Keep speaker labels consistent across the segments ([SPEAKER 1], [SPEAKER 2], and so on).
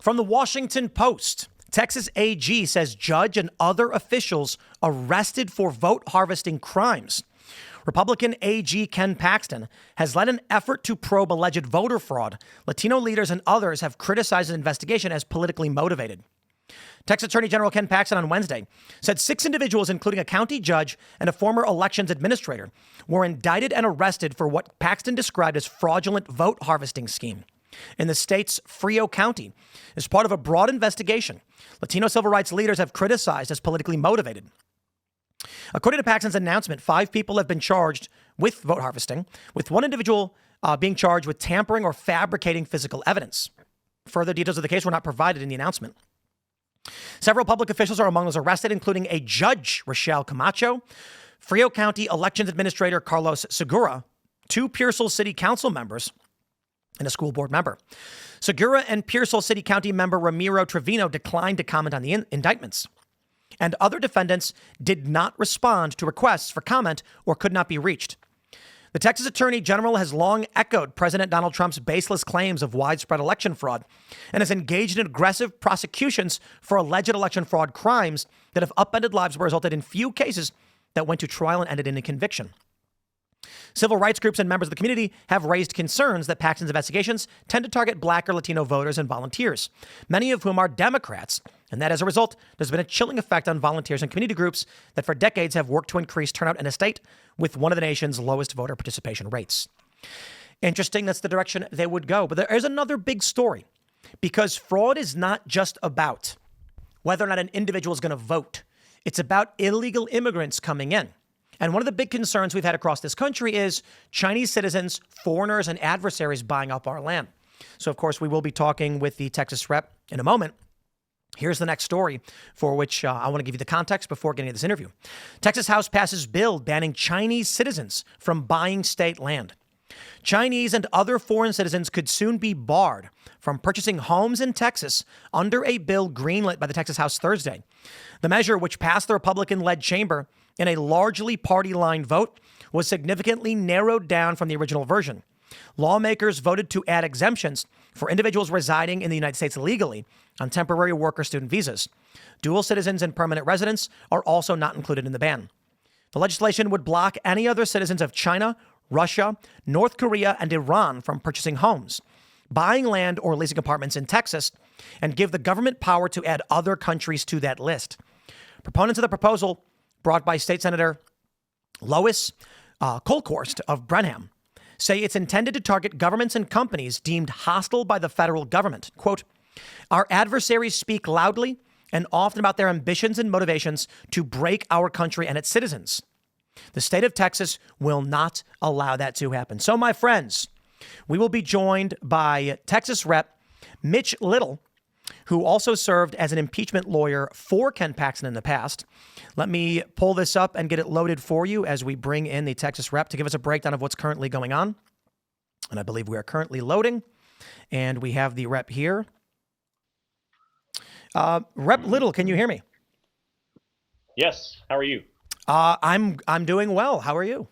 [SPEAKER 1] From the Washington Post, Texas AG says judge and other officials arrested for vote harvesting crimes. Republican AG Ken Paxton has led an effort to probe alleged voter fraud. Latino leaders and others have criticized the investigation as politically motivated. Texas Attorney General Ken Paxton on Wednesday said 6 individuals, including a county judge and a former elections administrator, were indicted and arrested for what Paxton described as fraudulent vote harvesting scheme in the state's Frio County as part of a broad investigation Latino civil rights leaders have criticized as politically motivated. According to Paxton's announcement, 5 people have been charged with vote harvesting, with one individual being charged with tampering or fabricating physical evidence. Further details of the case were not provided in the announcement. Several public officials are among those arrested, including a judge, Rochelle Camacho, Frio County Elections Administrator Carlos Segura, 2 Pearsall City Council members, and a school board member. Segura and Pearsall City County member Ramiro Trevino declined to comment on the indictments. And other defendants did not respond to requests for comment or could not be reached. The Texas Attorney General has long echoed President Donald Trump's baseless claims of widespread election fraud and has engaged in aggressive prosecutions for alleged election fraud crimes that have upended lives but resulted in few cases that went to trial and ended in a conviction. Civil rights groups and members of the community have raised concerns that Paxton's investigations tend to target Black or Latino voters and volunteers, many of whom are Democrats, and that as a result, there's been a chilling effect on volunteers and community groups that for decades have worked to increase turnout in a state with one of the nation's lowest voter participation rates. Interesting, that's the direction they would go. But there is another big story, because fraud is not just about whether or not an individual is going to vote. It's about illegal immigrants coming in. And one of the big concerns we've had across this country is Chinese citizens, foreigners, and adversaries buying up our land. So, of course, we will be talking with the Texas rep in a moment. Here's the next story for which I want to give you the context before getting to this interview. Texas House passes bill banning Chinese citizens from buying state land. Chinese and other foreign citizens could soon be barred from purchasing homes in Texas under a bill greenlit by the Texas House Thursday. The measure, which passed the Republican-led chamber in a largely party-line vote, was significantly narrowed down from the original version. Lawmakers voted to add exemptions for individuals residing in the United States legally on temporary work or student visas. Dual citizens and permanent residents are also not included in the ban. The legislation would block any other citizens of China, Russia, North Korea, and Iran from purchasing homes, buying land, or leasing apartments in Texas, and give the government power to add other countries to that list. Proponents of the proposal, brought by State Senator Lois Kolkhorst of Brenham, say it's intended to target governments and companies deemed hostile by the federal government. Quote, our adversaries speak loudly and often about their ambitions and motivations to break our country and its citizens. The state of Texas will not allow that to happen. So, my friends, we will be joined by Texas Rep. Mitch Little, who also served as an impeachment lawyer for Ken Paxton in the past. Let me pull this up and get it loaded for you as we bring in the Texas rep to give us a breakdown of what's currently going on. And I believe we are currently loading. And we have the rep here. Rep Little, can you hear me?
[SPEAKER 2] Yes. How are you?
[SPEAKER 1] I'm doing well. How are you?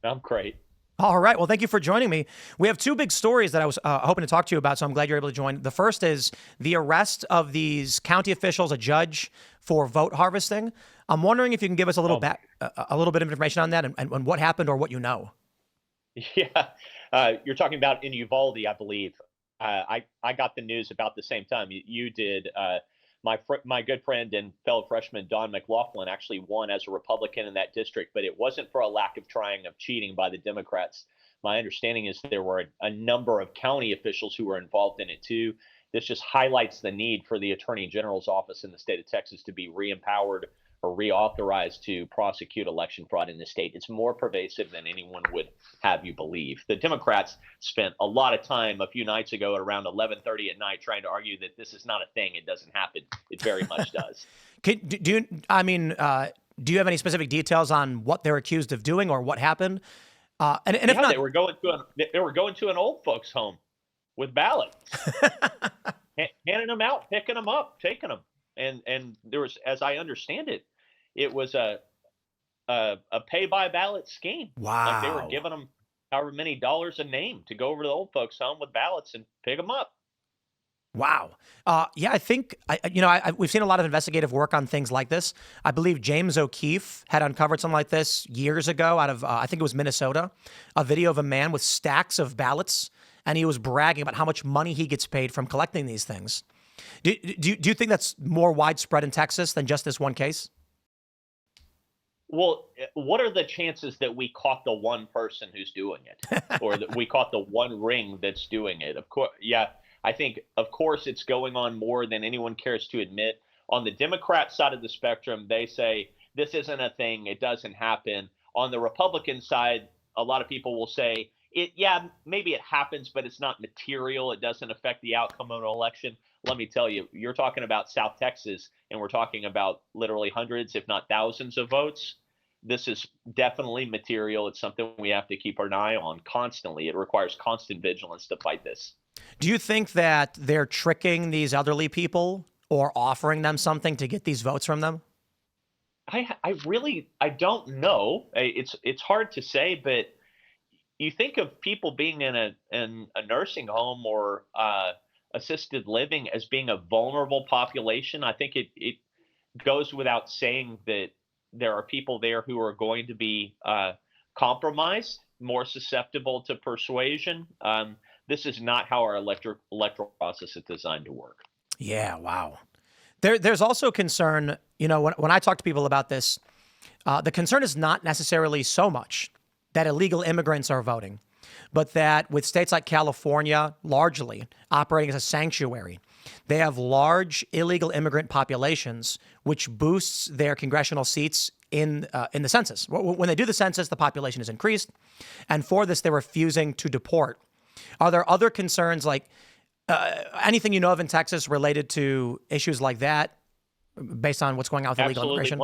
[SPEAKER 2] I'm great.
[SPEAKER 1] All right. Well, thank you for joining me. We have 2 big stories that I was hoping to talk to you about, so I'm glad you're able to join. The first is the arrest of these county officials, a judge, for vote harvesting. I'm wondering if you can give us a little bit of information on that and what happened or what you know.
[SPEAKER 2] Yeah. You're talking about in Uvalde, I believe. I got the news about the same time you did. My good friend and fellow freshman Don McLaughlin actually won as a Republican in that district, but it wasn't for a lack of trying of cheating by the Democrats. My understanding is there were a number of county officials who were involved in it too. This just highlights the need for the Attorney General's office in the state of Texas to be re-empowered or reauthorized to prosecute election fraud in the state. It's more pervasive than anyone would have you believe. The Democrats spent a lot of time a few nights ago at around 11:30 at night trying to argue that this is not a thing. It doesn't happen. It very much does.
[SPEAKER 1] Do you have any specific details on what they're accused of doing or what happened? And if not,
[SPEAKER 2] they were going to an old folks' home with ballots, handing them out, picking them up, taking them, and there was, as I understand it, it was a pay by ballot scheme.
[SPEAKER 1] Wow.
[SPEAKER 2] Like they were giving them however many dollars a name to go over to the old folks' home with ballots and pick them up.
[SPEAKER 1] Wow. Yeah, I think, we've seen a lot of investigative work on things like this. I believe James O'Keefe had uncovered something like this years ago out of, I think it was Minnesota, a video of a man with stacks of ballots, and he was bragging about how much money he gets paid from collecting these things. Do you think that's more widespread in Texas than just this one case?
[SPEAKER 2] Well, what are the chances that we caught the one person who's doing it, or that we caught the one ring that's doing it? Of course, yeah. I think, of course, it's going on more than anyone cares to admit. On the Democrat side of the spectrum, they say this isn't a thing; it doesn't happen. On the Republican side, a lot of people will say it. Yeah, maybe it happens, but it's not material. It doesn't affect the outcome of an election. Let me tell you, you're talking about South Texas, and we're talking about literally hundreds, if not thousands, of votes. This is definitely material. It's something we have to keep an eye on constantly. It requires constant vigilance to fight this.
[SPEAKER 1] Do you think that they're tricking these elderly people or offering them something to get these votes from them?
[SPEAKER 2] I don't know. It's hard to say, but you think of people being in a nursing home or assisted living as being a vulnerable population. I think it goes without saying that there are people there who are going to be compromised, more susceptible to persuasion. This is not how our electoral process is designed to work.
[SPEAKER 1] Yeah, wow. There's also concern, when I talk to people about this, the concern is not necessarily so much that illegal immigrants are voting, but that with states like California largely operating as a sanctuary, they have large illegal immigrant populations, which boosts their congressional seats in the census. When they do the census, the population is increased, and for this, they're refusing to deport. Are there other concerns like anything you know of in Texas related to issues like that, based on what's going on with illegal immigration?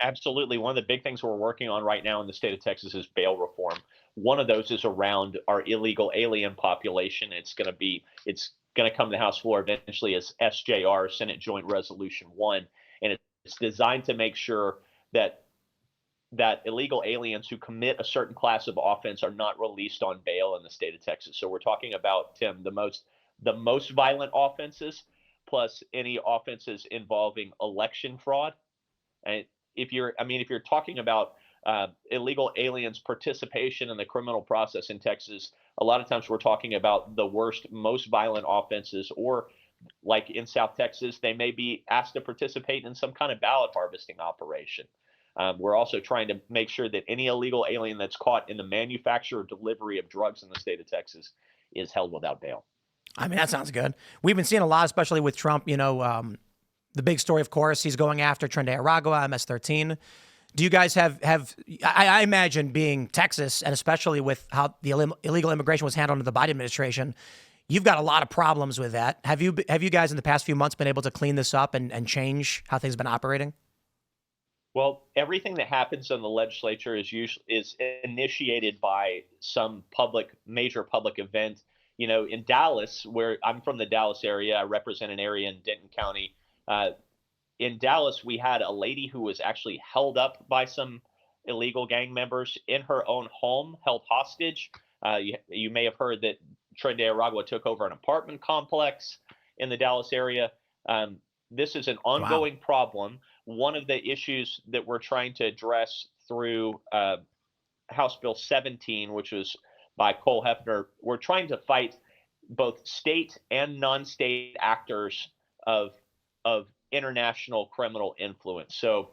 [SPEAKER 2] Absolutely. One of the big things we're working on right now in the state of Texas is bail reform. One of those is around our illegal alien population. It's going to come to the House floor eventually as SJR, Senate Joint Resolution 1, and it's designed to make sure that illegal aliens who commit a certain class of offense are not released on bail in the state of Texas. So we're talking about, Tim, the most violent offenses, plus any offenses involving election fraud. And if you're talking about illegal aliens' participation in the criminal process in Texas, a lot of times we're talking about the worst, most violent offenses, or like in South Texas, they may be asked to participate in some kind of ballot harvesting operation. We're also trying to make sure that any illegal alien that's caught in the manufacture or delivery of drugs in the state of Texas is held without bail.
[SPEAKER 1] I mean, that sounds good. We've been seeing a lot, especially with Trump, the big story, of course, he's going after Trende Aragua, MS-13. Do you guys have I imagine being Texas, and especially with how the illegal immigration was handled under the Biden administration, you've got a lot of problems with that. Have you guys in the past few months been able to clean this up and change how things have been operating?
[SPEAKER 2] Well, everything that happens in the legislature is initiated by some major public event. In Dallas, where I'm from, the Dallas area, I represent an area in Denton County. In Dallas, we had a lady who was actually held up by some illegal gang members in her own home, held hostage. You may have heard that Trende Aragua took over an apartment complex in the Dallas area. This is an ongoing problem. One of the issues that we're trying to address through House Bill 17, which was by Cole Hefner, we're trying to fight both state and non-state actors of international criminal influence. So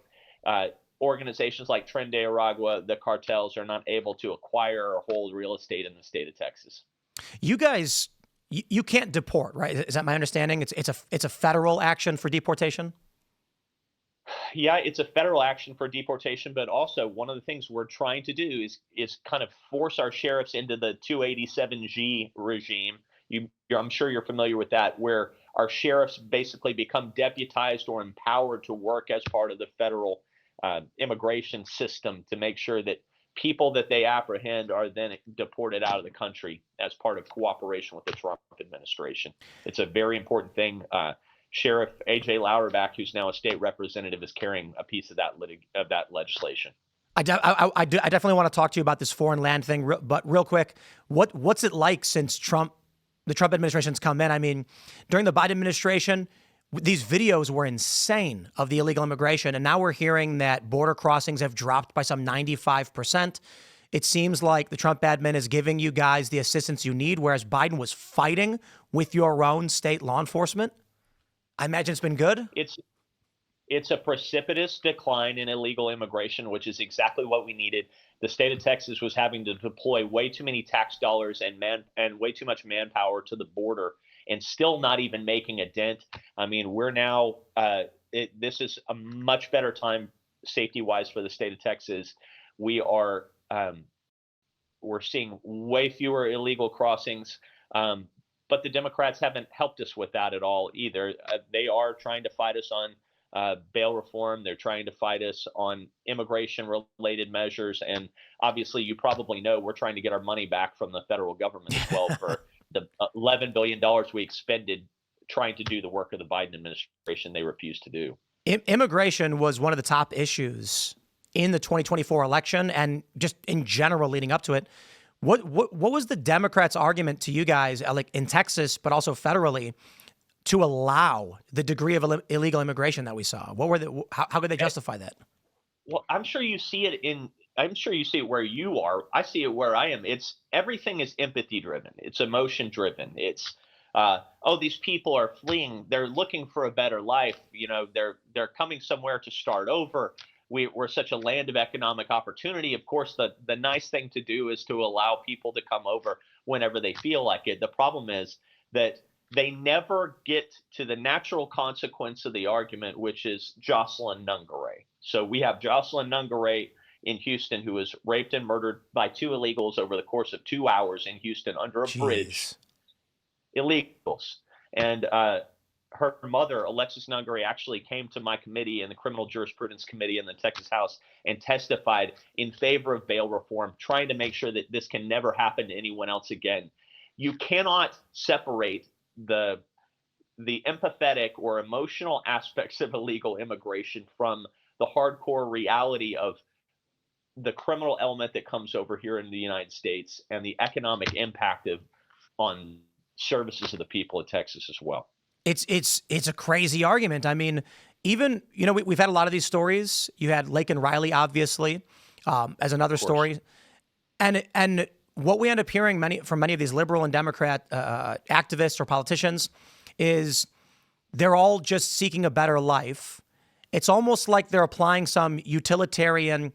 [SPEAKER 2] organizations like Trende Aragua, the cartels, are not able to acquire or hold real estate in the state of Texas.
[SPEAKER 1] You guys, you can't deport, right? Is that my understanding? It's a federal action for deportation?
[SPEAKER 2] Yeah, it's a federal action for deportation, but also one of the things we're trying to do is kind of force our sheriffs into the 287G regime. I'm sure you're familiar with that, where our sheriffs basically become deputized or empowered to work as part of the federal immigration system to make sure that people that they apprehend are then deported out of the country as part of cooperation with the Trump administration. It's a very important thing. Sheriff A.J. Lauterbach, who's now a state representative, is carrying a piece of that legislation.
[SPEAKER 1] I definitely want to talk to you about this foreign land thing, but real quick, what's it like since Trump the Trump administration's come in. I mean, during the Biden administration, these videos were insane of the illegal immigration. And now we're hearing that border crossings have dropped by some 95%. It seems like the Trump admin is giving you guys the assistance you need, whereas Biden was fighting with your own state law enforcement. I imagine it's been good.
[SPEAKER 2] It's a precipitous decline in illegal immigration, which is exactly what we needed. The state of Texas was having to deploy way too many tax dollars and way too much manpower to the border, and still not even making a dent. I mean, we're now this is a much better time safety-wise for the state of Texas. We're seeing way fewer illegal crossings, but the Democrats haven't helped us with that at all either. They are trying to fight us on bail reform. They're trying to fight us on immigration-related measures, and obviously, you probably know we're trying to get our money back from the federal government as well for the $11 billion we expended trying to do the work of the Biden administration they refused to do.
[SPEAKER 1] Immigration was one of the top issues in the 2024 election and just in general leading up to it. What was the Democrats' argument to you guys, like in Texas, but also federally, to allow the degree of illegal immigration that we saw? How could they justify that?
[SPEAKER 2] Well, I'm sure you see it where you are. I see it where I am. Everything is empathy driven. It's emotion driven. It's these people are fleeing. They're looking for a better life. They're coming somewhere to start over. We're such a land of economic opportunity. Of course, the nice thing to do is to allow people to come over whenever they feel like it. The problem is that they never get to the natural consequence of the argument, which is Jocelyn Nungaray. So we have Jocelyn Nungaray in Houston, who was raped and murdered by two illegals over the course of 2 hours in Houston under a bridge. Illegals. And her mother, Alexis Nungaray, actually came to my committee in the Criminal Jurisprudence Committee in the Texas House and testified in favor of bail reform, trying to make sure that this can never happen to anyone else again. You cannot separate the empathetic or emotional aspects of illegal immigration from the hardcore reality of the criminal element that comes over here in the United States and the economic impact on services of the people of Texas as well.
[SPEAKER 1] It's a crazy argument. I mean, even, we've had a lot of these stories. You had Lake and Riley, obviously, as another story. And what we end up hearing from many of these liberal and Democrat activists or politicians is they're all just seeking a better life. It's almost like they're applying some utilitarian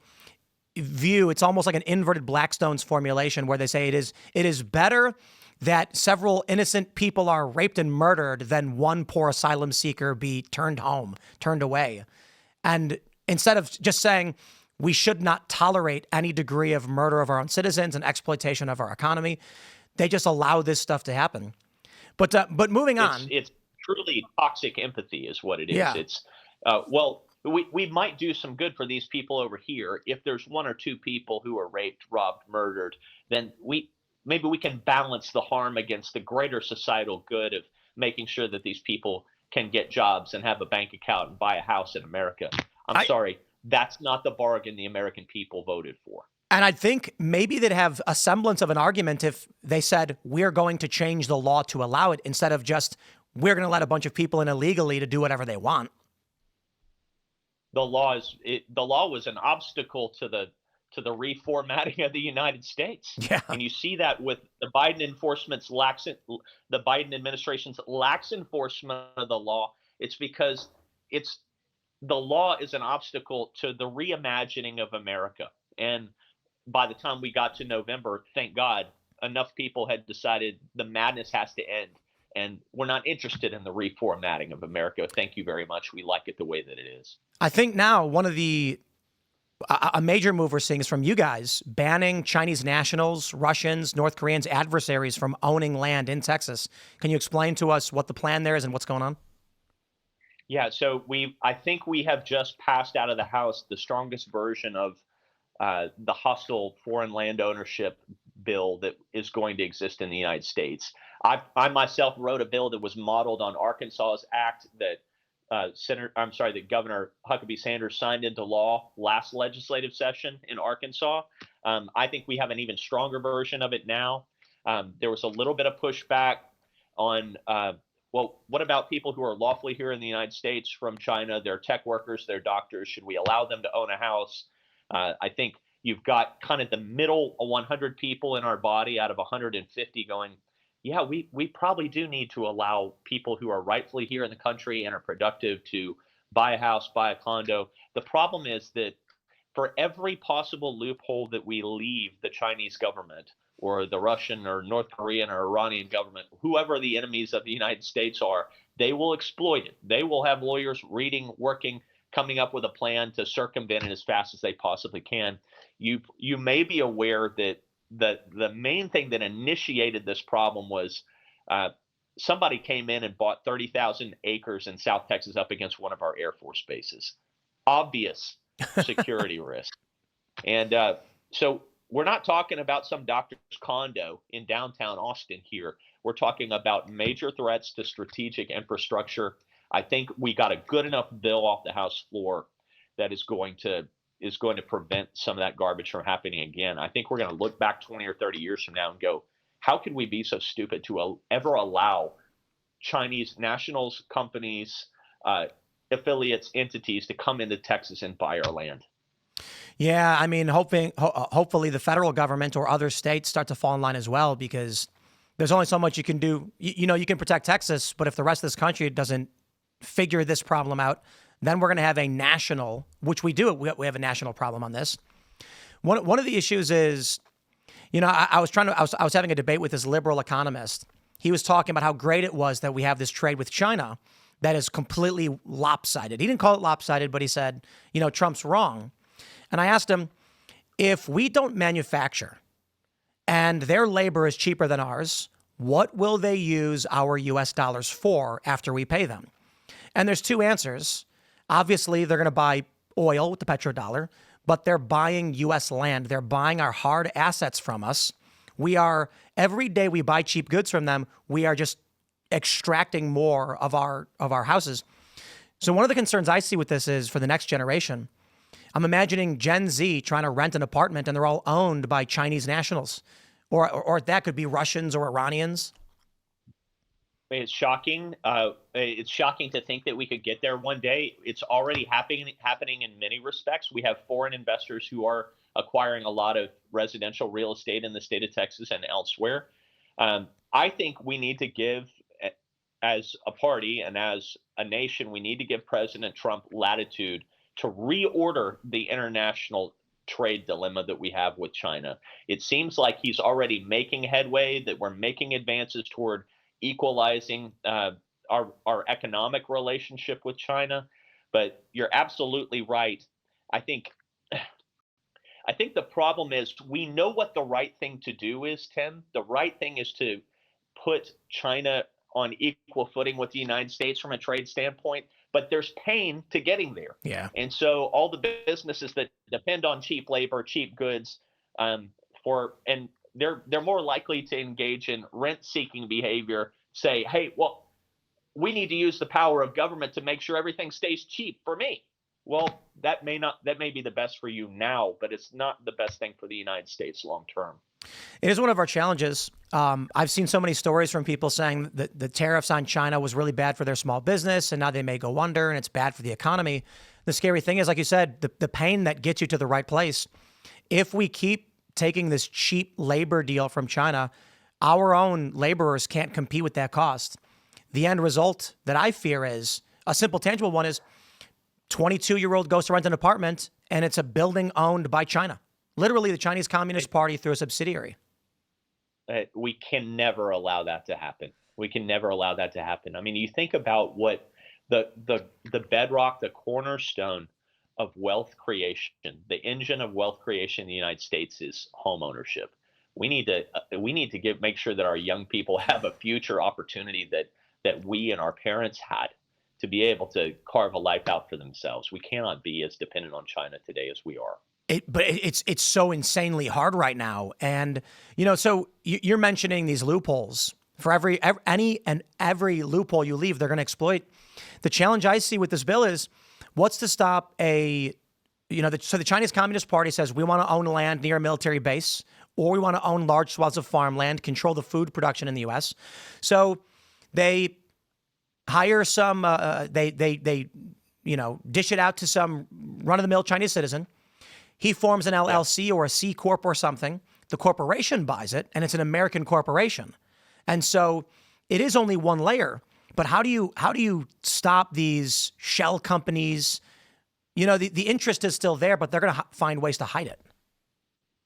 [SPEAKER 1] view. It's almost like an inverted Blackstone's formulation where they say it is better that several innocent people are raped and murdered than one poor asylum seeker be turned away. And instead of just saying we should not tolerate any degree of murder of our own citizens and exploitation of our economy, they just allow this stuff to happen. But moving on.
[SPEAKER 2] It's truly toxic empathy is what it is.
[SPEAKER 1] Yeah.
[SPEAKER 2] It's, we might do some good for these people over here. If there's one or two people who are raped, robbed, murdered, then maybe we can balance the harm against the greater societal good of making sure that these people can get jobs and have a bank account and buy a house in America. I'm sorry, that's not the bargain the American people voted for.
[SPEAKER 1] And I think maybe they'd have a semblance of an argument if they said, we're going to change the law to allow it, instead of just, we're going to let a bunch of people in illegally to do whatever they want.
[SPEAKER 2] The law was an obstacle to the reformatting of the United States.
[SPEAKER 1] Yeah.
[SPEAKER 2] And you see that with the Biden administration's lax enforcement of the law. It's because the law is an obstacle to the reimagining of America. And by the time we got to November, thank God, enough people had decided the madness has to end. And we're not interested in the reformatting of America. Thank you very much. We like it the way that it is.
[SPEAKER 1] I think now a major move we're seeing is from you guys banning Chinese nationals, Russians, North Koreans, adversaries from owning land in Texas. Can you explain to us what the plan there is and what's going on?
[SPEAKER 2] Yeah, so I think we have just passed out of the House the strongest version of the hostile foreign land ownership bill that is going to exist in the United States. I myself wrote a bill that was modeled on Arkansas's act that that Governor Huckabee Sanders signed into law last legislative session in Arkansas. I think we have an even stronger version of it now. There was a little bit of pushback on, well, what about people who are lawfully here in the United States from China? They're tech workers, they're doctors. Should we allow them to own a house? I think you've got kind of the middle 100 people in our body out of 150 going, yeah, we probably do need to allow people who are rightfully here in the country and are productive to buy a house, buy a condo. The problem is that for every possible loophole that we leave the Chinese government or the Russian or North Korean or Iranian government, whoever the enemies of the United States are, they will exploit it. They will have lawyers reading, working, coming up with a plan to circumvent it as fast as they possibly can. You may be aware that the main thing that initiated this problem was somebody came in and bought 30,000 acres in South Texas up against one of our Air Force bases. Obvious security risk. And so we're not talking about some doctor's condo in downtown Austin here. We're talking about major threats to strategic infrastructure. I think we got a good enough bill off the House floor that is going to prevent some of that garbage from happening again. I think we're going to look back 20 or 30 years from now and go, how could we be so stupid to ever allow Chinese nationals, companies, affiliates, entities to come into Texas and buy our land?
[SPEAKER 1] Yeah, I mean, hopefully the federal government or other states start to fall in line as well, because there's only so much you can do. You can protect Texas, but if the rest of this country doesn't figure this problem out, then we're going to have a national, which we do. We have a national problem on this. One of the issues is, I was having a debate with this liberal economist. He was talking about how great it was that we have this trade with China that is completely lopsided. He didn't call it lopsided, but he said, Trump's wrong. And I asked him, if we don't manufacture and their labor is cheaper than ours, what will they use our US dollars for after we pay them? And there's two answers. Obviously, they're going to buy oil with the petrodollar, but they're buying US land. They're buying our hard assets from us. Every day we buy cheap goods from them, we are just extracting more of our houses. So one of the concerns I see with this is for the next generation, I'm imagining Gen Z trying to rent an apartment and they're all owned by Chinese nationals, or that could be Russians or Iranians.
[SPEAKER 2] It's shocking. It's shocking to think that we could get there one day. It's already happening in many respects. We have foreign investors who are acquiring a lot of residential real estate in the state of Texas and elsewhere. I think we need to give, as a party and as a nation, we need to give President Trump latitude to reorder the international trade dilemma that we have with China. It seems like he's already making headway, that we're making advances toward equalizing our economic relationship with China. But you're absolutely right. I think the problem is we know what the right thing to do is, Tim. The right thing is to put China on equal footing with the United States from a trade standpoint, but there's pain to getting there.
[SPEAKER 1] Yeah.
[SPEAKER 2] And so all the businesses that depend on cheap labor, cheap goods, and they're more likely to engage in rent-seeking behavior, say, hey, well, we need to use the power of government to make sure everything stays cheap for me. Well, that may be the best for you now, but it's not the best thing for the United States long term.
[SPEAKER 1] It is one of our challenges. I've seen so many stories from people saying that the tariffs on China was really bad for their small business and now they may go under and it's bad for the economy. The scary thing is, like you said, the pain that gets you to the right place. If we keep taking this cheap labor deal from China, our own laborers can't compete with that cost. The end result that I fear is a simple, tangible one is 22-year-old goes to rent an apartment and it's a building owned by China. Literally the Chinese Communist Party through a subsidiary.
[SPEAKER 2] We can never allow that to happen. We can never allow that to happen. I mean, you think about what the bedrock, the cornerstone of wealth creation, the engine of wealth creation in the United States is home ownership. We need to make sure that our young people have a future opportunity that we and our parents had to be able to carve a life out for themselves. We cannot be as dependent on China today as we are.
[SPEAKER 1] But it's so insanely hard right now. And, so you're mentioning these loopholes. For every loophole you leave, they're going to exploit. The challenge I see with this bill is what's to stop so the Chinese Communist Party says we want to own land near a military base, or we want to own large swaths of farmland, control the food production in the U.S. So They hire some, they dish it out to some run-of-the-mill Chinese citizen. He forms an LLC or a C Corp or something. The corporation buys it, and it's an American corporation. And so it is only one layer. But how do you stop these shell companies? The interest is still there, but they're going to find ways to hide it.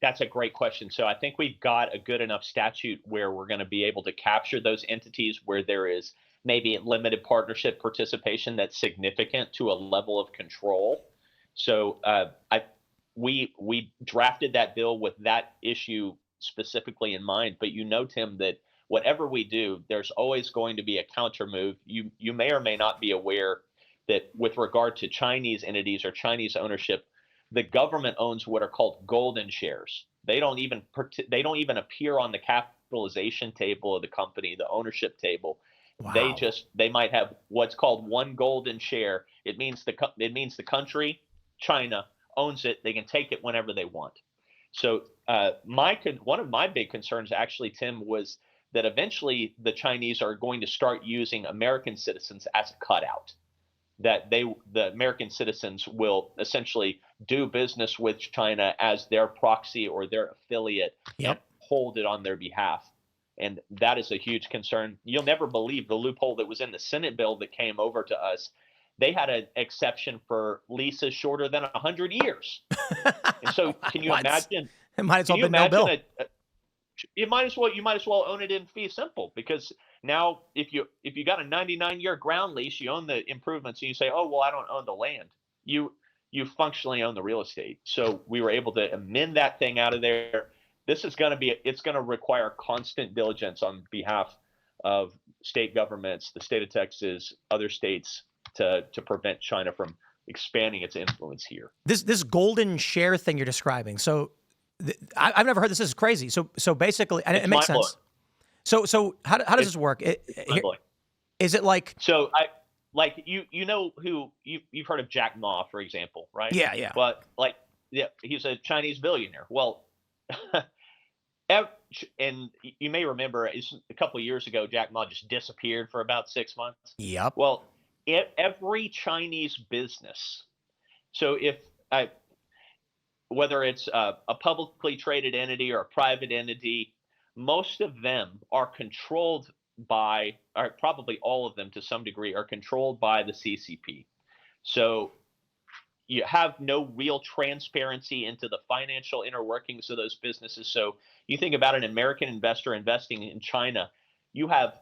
[SPEAKER 2] That's a great question. So I think we've got a good enough statute where we're going to be able to capture those entities where there is maybe limited partnership participation that's significant to a level of control. So we drafted that bill with that issue specifically in mind. But Tim, that whatever we do, there's always going to be a counter move. You may or may not be aware that with regard to Chinese entities or Chinese ownership, the government owns what are called golden shares. They don't even appear on the capitalization table of the company, the ownership table.
[SPEAKER 1] Wow.
[SPEAKER 2] They might have what's called one golden share. It means the country, China, owns it. They can take it whenever they want. So one of my big concerns, actually, Tim, was that eventually the Chinese are going to start using American citizens as a cutout. That the American citizens will essentially do business with China as their proxy or their affiliate and hold it on their behalf. And that is a huge concern. You'll never believe the loophole that was in the Senate bill that came over to us. They had an exception for leases shorter than 100 years. And so can you imagine?
[SPEAKER 1] It might as well be no bill.
[SPEAKER 2] You might as well own it in fee simple, because now if you got a 99-year ground lease, you own the improvements, and you say, oh well, I don't own the land. You functionally own the real estate. So we were able to amend that thing out of there. This is going to require constant diligence on behalf of state governments, the state of Texas, other states, to prevent China from expanding its influence here.
[SPEAKER 1] This golden share thing you're describing. So I've never heard this. This is crazy. So basically, and it makes sense. So how does this work? Is it like?
[SPEAKER 2] So you've heard of Jack Ma, for example, right?
[SPEAKER 1] Yeah.
[SPEAKER 2] But he's a Chinese billionaire. Well, and you may remember a couple of years ago, Jack Ma just disappeared for about 6 months.
[SPEAKER 1] Yep.
[SPEAKER 2] Well, every Chinese business. So whether it's a publicly traded entity or a private entity, most of them are controlled by, or probably all of them to some degree, are controlled by the CCP. So you have no real transparency into the financial inner workings of those businesses. So you think about an American investor investing in China, you have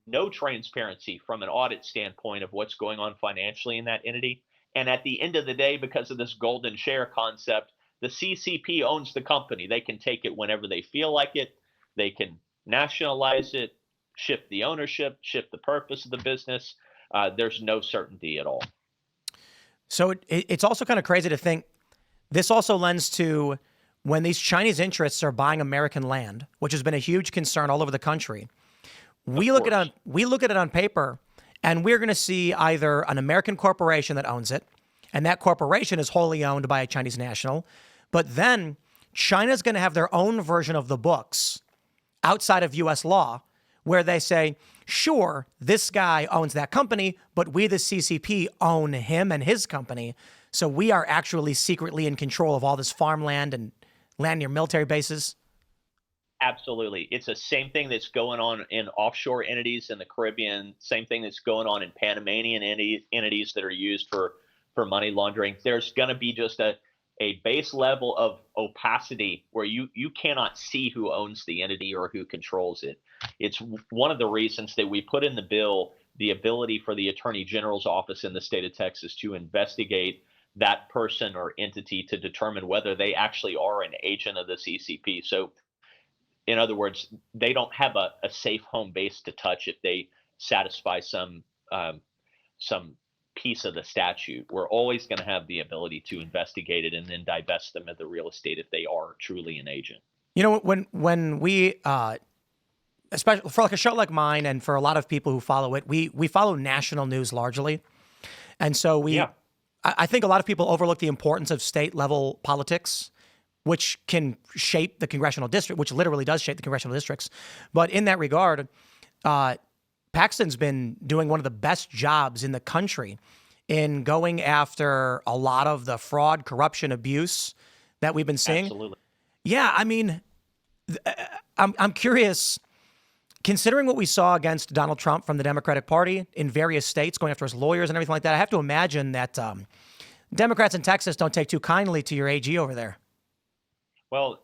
[SPEAKER 2] no transparency from an audit standpoint of what's going on financially in that entity. And at the end of the day, because of this golden share concept, the CCP owns the company. They can take it whenever they feel like it. They can nationalize it, shift the ownership, shift the purpose of the business. There's no certainty at all.
[SPEAKER 1] So it's also kind of crazy to think this also lends to when these Chinese interests are buying American land, which has been a huge concern all over the country. We look at it on paper, and we're going to see either an American corporation that owns it, and that corporation is wholly owned by a Chinese national. But then China's going to have their own version of the books outside of U.S. law, where they say, sure, this guy owns that company, but we, the CCP, own him and his company. So we are actually secretly in control of all this farmland and land near military bases.
[SPEAKER 2] Absolutely. It's the same thing that's going on in offshore entities in the Caribbean, same thing that's going on in Panamanian entities that are used for money laundering. There's going to be just a base level of opacity where you cannot see who owns the entity or who controls it. It's one of the reasons that we put in the bill the ability for the Attorney General's office in the state of Texas to investigate that person or entity to determine whether they actually are an agent of the CCP. So, in other words, they don't have a safe home base to touch if they satisfy some piece of the statute. We're always going to have the ability to investigate it and then divest them of the real estate if they are truly an agent.
[SPEAKER 1] You know, when we, especially for like a show like mine and for a lot of people who follow it, we follow national news largely. And so I think a lot of people overlook the importance of state level politics, which can shape the congressional district, which literally does shape the congressional districts. But in that regard, Paxton's been doing one of the best jobs in the country in going after a lot of the fraud, corruption, abuse that we've been seeing.
[SPEAKER 2] Absolutely.
[SPEAKER 1] Yeah, I mean, I'm curious, considering what we saw against Donald Trump from the Democratic Party in various states, going after his lawyers and everything like that. I have to imagine that Democrats in Texas don't take too kindly to your AG over there.
[SPEAKER 2] Well,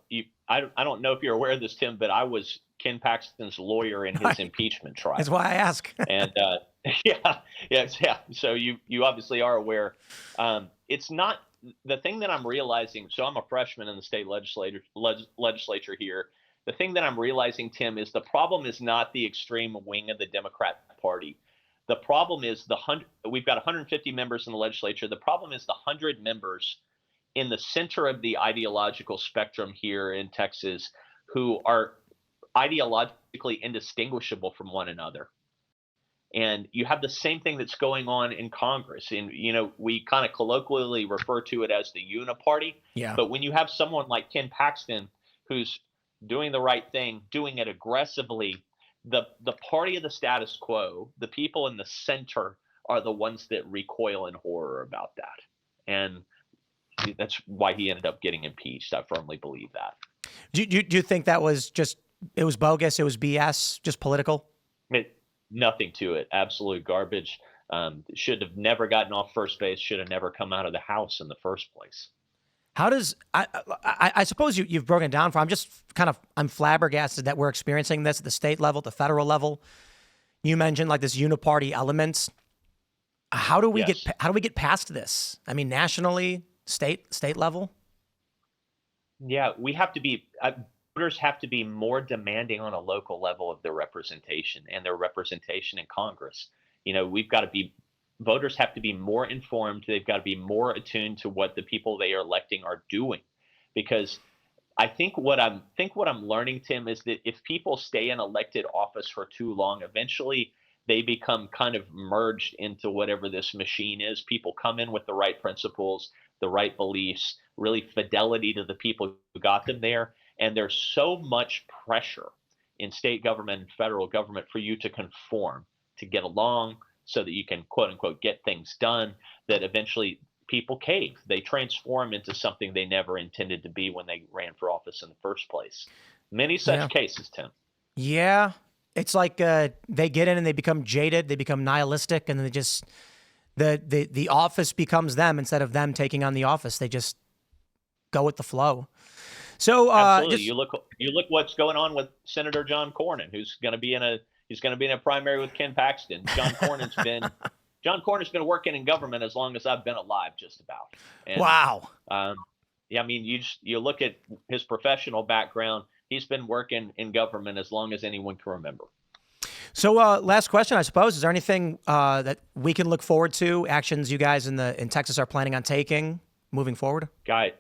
[SPEAKER 2] I don't know if you're aware of this, Tim, but I was Ken Paxton's lawyer in his impeachment trial.
[SPEAKER 1] That's why I ask.
[SPEAKER 2] And yeah. So you obviously are aware. It's not the thing that I'm realizing. So I'm a freshman in the state legislature here. The thing that I'm realizing, Tim, is the problem is not the extreme wing of the Democrat Party. The problem is we've got 150 members in the legislature. The problem is the 100 members in the center of the ideological spectrum here in Texas who are ideologically indistinguishable from one another. And you have the same thing that's going on in Congress. And, we kind of colloquially refer to it as the uniparty.
[SPEAKER 1] Yeah.
[SPEAKER 2] But when you have someone like Ken Paxton, who's doing the right thing, doing it aggressively, the party of the status quo, the people in the center are the ones that recoil in horror about that. And that's why he ended up getting impeached. I firmly believe that.
[SPEAKER 1] Do you think that was it was bogus, it was BS, just political?
[SPEAKER 2] Nothing to it. Absolute garbage. Should have never gotten off first base. Should have never come out of the house in the first place.
[SPEAKER 1] How does I suppose you've broken it down for? I'm flabbergasted that we're experiencing this at the state level, at the federal level. You mentioned like this uniparty elements. How do we get past this? I mean, nationally, state level.
[SPEAKER 2] Yeah, we have to be. Voters have to be more demanding on a local level of their representation and their representation in Congress. Voters have to be more informed. They've got to be more attuned to what the people they are electing are doing, because I think what I'm learning, Tim, is that if people stay in elected office for too long, eventually they become kind of merged into whatever this machine is. People come in with the right principles, the right beliefs, really fidelity to the people who got them there. And there's so much pressure in state government and federal government for you to conform, to get along so that you can, quote unquote, get things done, that eventually people cave. They transform into something they never intended to be when they ran for office in the first place. Many such cases, Tim.
[SPEAKER 1] Yeah. It's like they get in and they become jaded, they become nihilistic, and they just the office becomes them instead of them taking on the office. They just go with the flow. So
[SPEAKER 2] absolutely. You look what's going on with Senator John Cornyn, who's going to be in a primary with Ken Paxton. John Cornyn's been working in government as long as I've been alive, just about. And,
[SPEAKER 1] wow.
[SPEAKER 2] Yeah, I mean, you look at his professional background. He's been working in government as long as anyone can remember.
[SPEAKER 1] So last question, I suppose. Is there anything that we can look forward to, actions you guys in Texas are planning on taking moving forward?
[SPEAKER 2] Guy,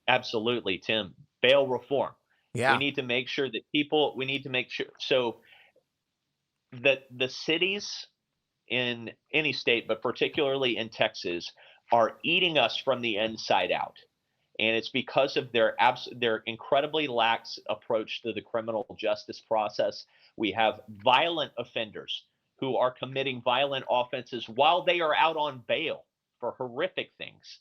[SPEAKER 2] absolutely, Tim. Bail reform.
[SPEAKER 1] Yeah.
[SPEAKER 2] We need to make sure so that the cities in any state, but particularly in Texas, are eating us from the inside out. And it's because of their incredibly lax approach to the criminal justice process. We have violent offenders who are committing violent offenses while they are out on bail for horrific things.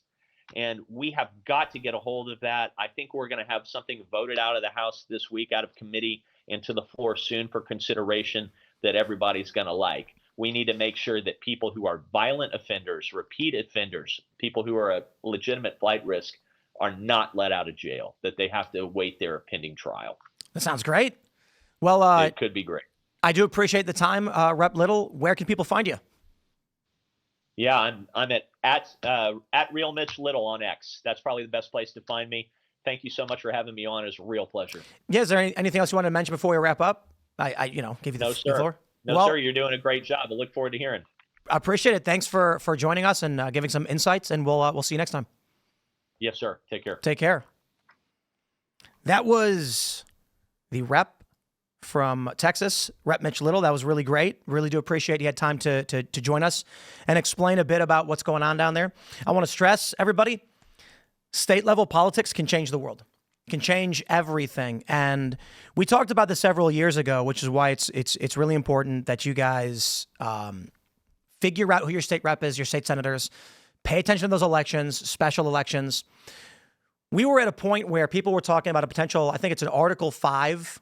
[SPEAKER 2] And we have got to get a hold of that. I think we're going to have something voted out of the House this week, out of committee, and to the floor soon for consideration that everybody's going to like. We need to make sure that people who are violent offenders, repeat offenders, people who are a legitimate flight risk are not let out of jail, that they have to await their pending trial.
[SPEAKER 1] That sounds great. Well,
[SPEAKER 2] it could be great.
[SPEAKER 1] I do appreciate the time, Rep. Little. Where can people find you?
[SPEAKER 2] Yeah, I'm at Real Mitch Little on X. That's probably the best place to find me. Thank you so much for having me on. It's a real pleasure.
[SPEAKER 1] Yeah, is there anything else you want to mention before we wrap up? I give you the floor.
[SPEAKER 2] No, sir. You're doing a great job. I look forward to hearing.
[SPEAKER 1] I appreciate it. Thanks for joining us and giving some insights, and we'll see you next time.
[SPEAKER 2] Yes, sir. Take care.
[SPEAKER 1] Take care. That was the rep from Texas, Rep. Mitch Little. That was really great. Really do appreciate he had time to join us and explain a bit about what's going on down there. I want to stress, everybody, state level politics can change the world. can change everything. And we talked about this several years ago, which is why it's really important that you guys figure out who your state rep is, your state senators, pay attention to those elections, special elections. We were at a point where people were talking about a potential, I think it's an Article 5.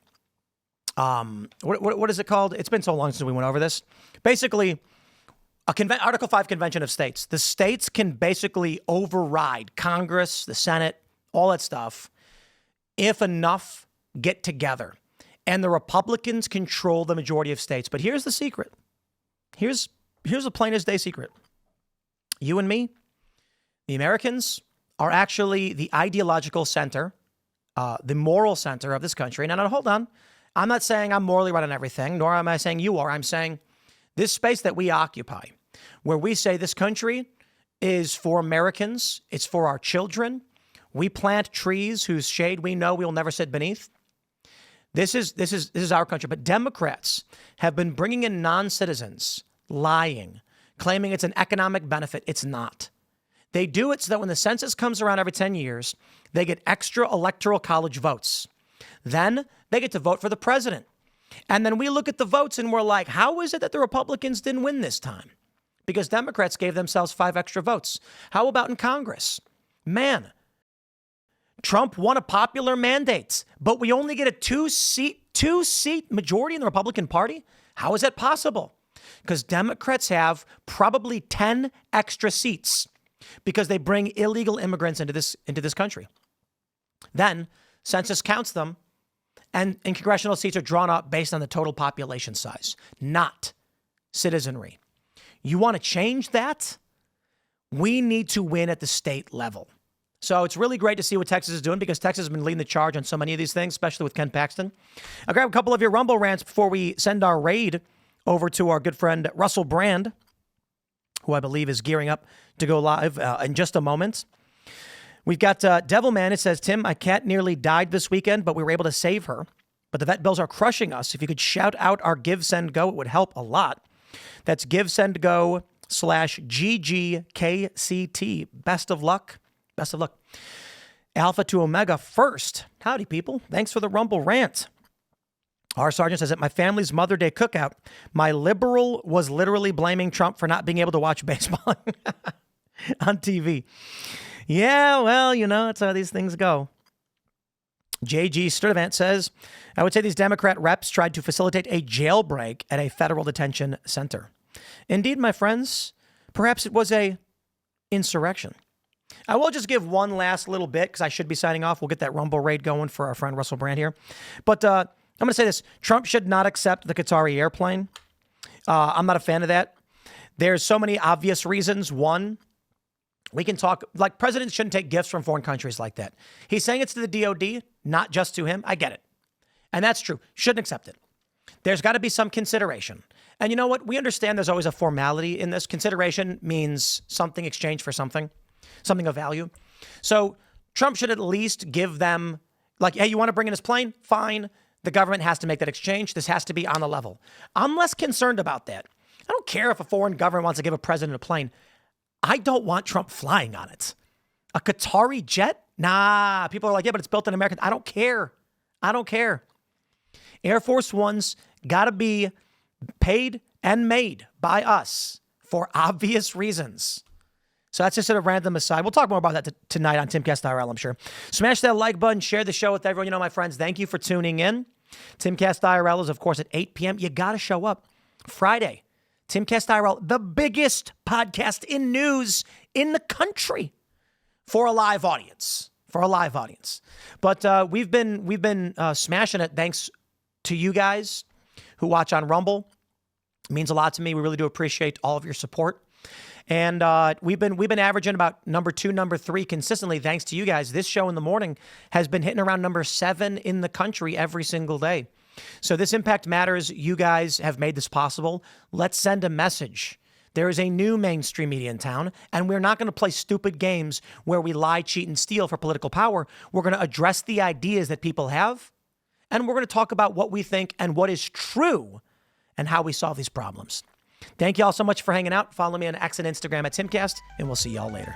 [SPEAKER 1] What is it called? It's been so long since we went over this. Basically, Article 5 convention of states. The states can basically override Congress, the Senate, all that stuff, if enough get together. And the Republicans control the majority of states. But here's the secret. Here's a plain as day secret. You and me, the Americans, are actually the ideological center, the moral center of this country. Now, hold on. I'm not saying I'm morally right on everything, nor am I saying you are. I'm saying this space that we occupy, where we say this country is for Americans, it's for our children. We plant trees whose shade we know we will never sit beneath. This is our country. But Democrats have been bringing in non-citizens, lying, claiming it's an economic benefit. It's not. They do it so that when the census comes around every 10 years, they get extra electoral college votes. Then they get to vote for the president. And then we look at the votes and we're like, how is it that the Republicans didn't win this time? Because Democrats gave themselves 5 extra votes. How about in Congress? Man, Trump won a popular mandate, but we only get a two-seat majority in the Republican Party? How is that possible? Because Democrats have probably 10 extra seats because they bring illegal immigrants into this country. Then census counts them, and congressional seats are drawn up based on the total population size, not citizenry. You want to change that? We need to win at the state level. So it's really great to see what Texas is doing because Texas has been leading the charge on so many of these things, especially with Ken Paxton. I'll grab a couple of your Rumble rants before we send our raid over to our good friend Russell Brand, who I believe is gearing up to go live in just a moment. We've got Devilman. It says, Tim, my cat nearly died this weekend, but we were able to save her. But the vet bills are crushing us. If you could shout out our Give, Send, Go, it would help a lot. That's GiveSendGo/GGKCT. Best of luck. Best of luck. Alpha to Omega first. Howdy, people. Thanks for the Rumble rant. Our sergeant says, at my family's Mother Day cookout, my liberal was literally blaming Trump for not being able to watch baseball on TV. Yeah, well, that's how these things go. JG Sturdivant says, I would say these Democrat reps tried to facilitate a jailbreak at a federal detention center. Indeed, my friends, perhaps it was a insurrection. I will just give one last little bit because I should be signing off. We'll get that Rumble raid going for our friend Russell Brand here. But I'm going to say this. Trump should not accept the Qatari airplane. I'm not a fan of that. There's so many obvious reasons. One, we can talk, like presidents shouldn't take gifts from foreign countries like that. He's saying it's to the DOD, not just to him. I get it. And that's true. Shouldn't accept it. There's got to be some consideration. And you know what? We understand there's always a formality in this. Consideration means something exchanged for something of value. So Trump should at least give them, like, hey, you want to bring in his plane? Fine. The government has to make that exchange. This has to be on the level. I'm less concerned about that. I don't care if a foreign government wants to give a president a plane. I don't want Trump flying on it. A Qatari jet? Nah. People are like, yeah, but it's built in America. I don't care. I don't care. Air Force Ones got to be paid and made by us for obvious reasons. So that's just a random aside. We'll talk more about that tonight on Timcast IRL, I'm sure. Smash that like button. Share the show with everyone. My friends, thank you for tuning in. Timcast IRL is, of course, at 8 p.m. You got to show up. Friday, Timcast IRL, the biggest podcast in news in the country for a live audience. But we've been smashing it thanks to you guys who watch on Rumble. It means a lot to me. We really do appreciate all of your support. And we've been averaging about number 2, number 3 consistently thanks to you guys. This show in the morning has been hitting around number 7 in the country every single day. So this Impact Matters. You guys have made this possible. Let's send a message. There is a new mainstream media in town, and we're not going to play stupid games where we lie, cheat, and steal for political power. We're going to address the ideas that people have, and we're going to talk about what we think and what is true and how we solve these problems. Thank you all so much for hanging out. Follow me on X and Instagram at Timcast, and we'll see y'all later.